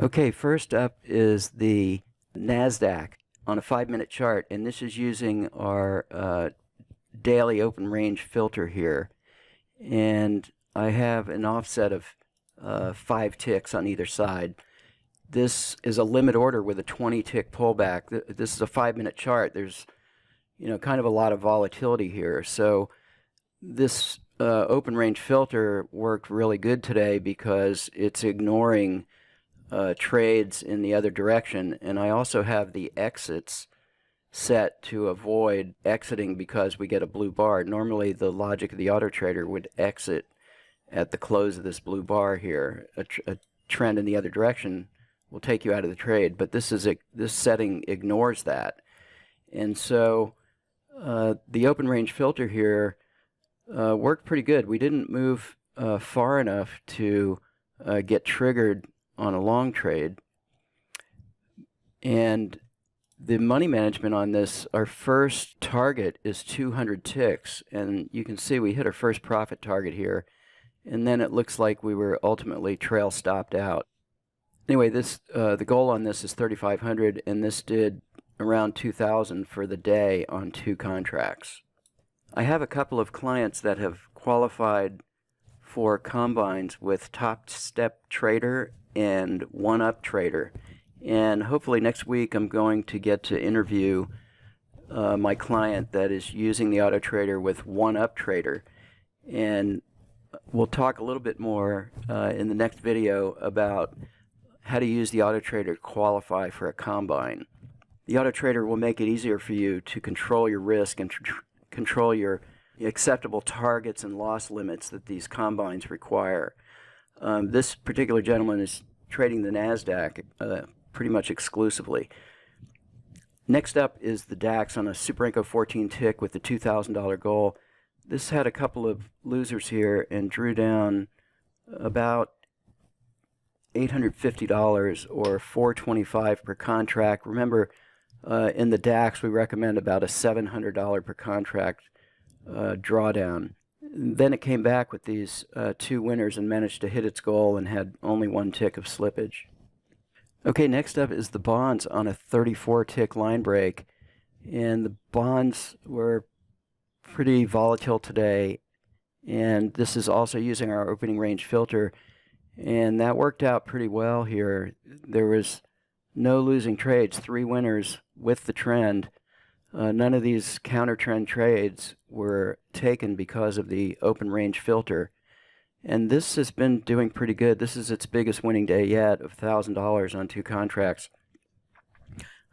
Okay, first up is the Nasdaq on a 5-minute chart, and this is using our daily open range filter here. And I have an offset of 5 ticks on either side. This is a limit order with a 20-tick pullback. This is a 5-minute chart. There's kind of a lot of volatility here. So this open range filter worked really good today because it's ignoring trades in the other direction, and I also have the exits set to avoid exiting because we get a blue bar. Normally the logic of the Autotrader would exit at the close of this blue bar here. A trend in the other direction will take you out of the trade, but this setting ignores that. And so the open range filter here worked pretty good. We didn't move far enough to get triggered on a long trade. And the money management on this, our first target is 200 ticks, and you can see we hit our first profit target here, and then it looks like we were ultimately trail stopped out. Anyway, this the goal on this is 3,500, and this did around 2,000 for the day on 2 contracts. I have a couple of clients that have qualified for combines with Top Step Trader and One Up Trader, and hopefully next week I'm going to get to interview my client that is using the Autotrader with One Up Trader, and we'll talk a little bit more in the next video about how to use the Autotrader to qualify for a combine. The Autotrader will make it easier for you to control your risk and control your acceptable targets and loss limits that these combines require. This particular gentleman is trading the Nasdaq pretty much exclusively. Next up is the DAX on a Super 14 tick with the $2,000 goal. This had a couple of losers here and drew down about $850 or $425 per contract. Remember, in the DAX we recommend about a $700 per contract drawdown. Then it came back with these 2 winners and managed to hit its goal and had only 1 tick of slippage. Okay, next up is the bonds on a 34-tick line break, and the bonds were pretty volatile today, and this is also using our opening range filter, and that worked out pretty well here. There was no losing trades, 3 winners with the trend. None of these counter trend trades were taken because of the open range filter, and this has been doing pretty good. This is its biggest winning day yet of $1,000 on 2 contracts.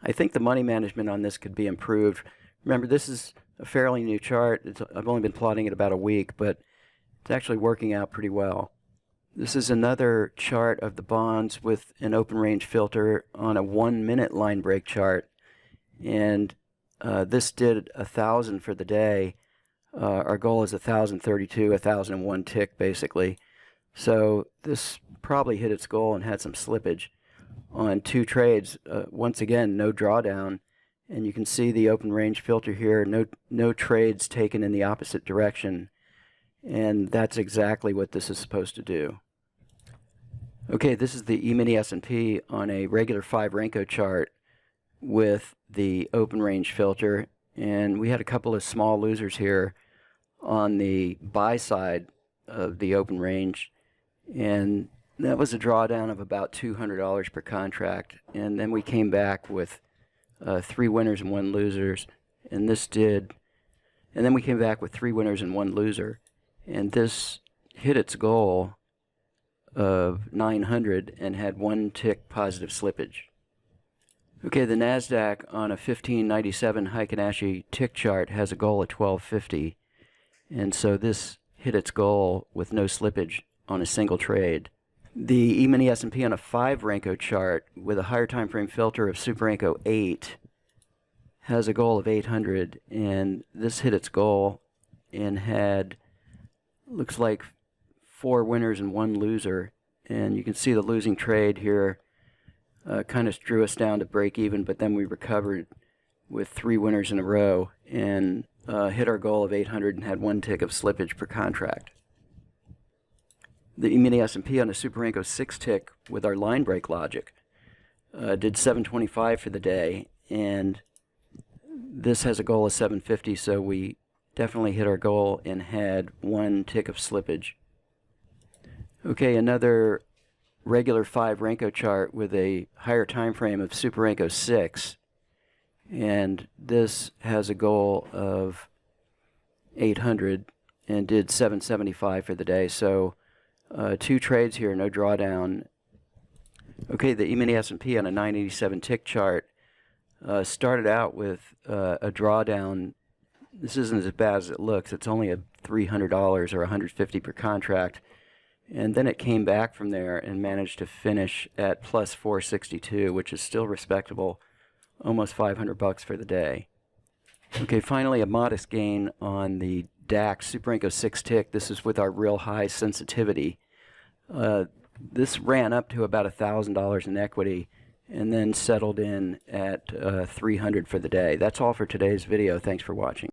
I think the money management on this could be improved. Remember, this is a fairly new chart. I've only been plotting it about a week, but it's actually working out pretty well. This is another chart of the bonds with an open range filter on a 1-minute line break chart, and this did 1,000 for the day. Our goal is 1,032, 1,001 tick basically. So this probably hit its goal and had some slippage on 2 trades. Once again, no drawdown, and you can see the open range filter here. No trades taken in the opposite direction, and that's exactly what this is supposed to do. Okay, this is the Emini S&P on a regular 5 Renko chart with the open range filter, and we had a couple of small losers here on the buy side of the open range, and that was a drawdown of about $200 per contract, and then we came back with 3 winners and 1 losers, and then we came back with 3 winners and 1 loser, and this hit its goal of 900 and had 1 tick positive slippage. Okay, the Nasdaq on a 1597 Heikin-Ashi tick chart has a goal of 1250, and so this hit its goal with no slippage on a single trade. The Emini S&P on a 5 Renko chart with a higher time frame filter of Super 8 has a goal of 800, and this hit its goal and had, looks like, 4 winners and 1 loser, and you can see the losing trade here kind of drew us down to break even, but then we recovered with 3 winners in a row and hit our goal of 800 and had 1 tick of slippage per contract. The Emini S&P on a Super Renko 6 tick with our line break logic did 725 for the day, and this has a goal of 750, so we definitely hit our goal and had one tick of slippage. Okay, another regular 5 Renko chart with a higher time frame of Super Renko 6, and this has a goal of 800 and did 775 for the day. So 2 trades here, no drawdown. Okay, the Emini S&P on a 987 tick chart started out with a drawdown. This isn't as bad as it looks. It's only a $300 or $150 per contract. And then it came back from there and managed to finish at plus 462, which is still respectable, almost $500 for the day. Okay, finally a modest gain on the DAX Super Renko 6 tick. This is with our real high sensitivity. This ran up to about $1,000 in equity and then settled in at 300 for the day. That's all for today's video. Thanks for watching.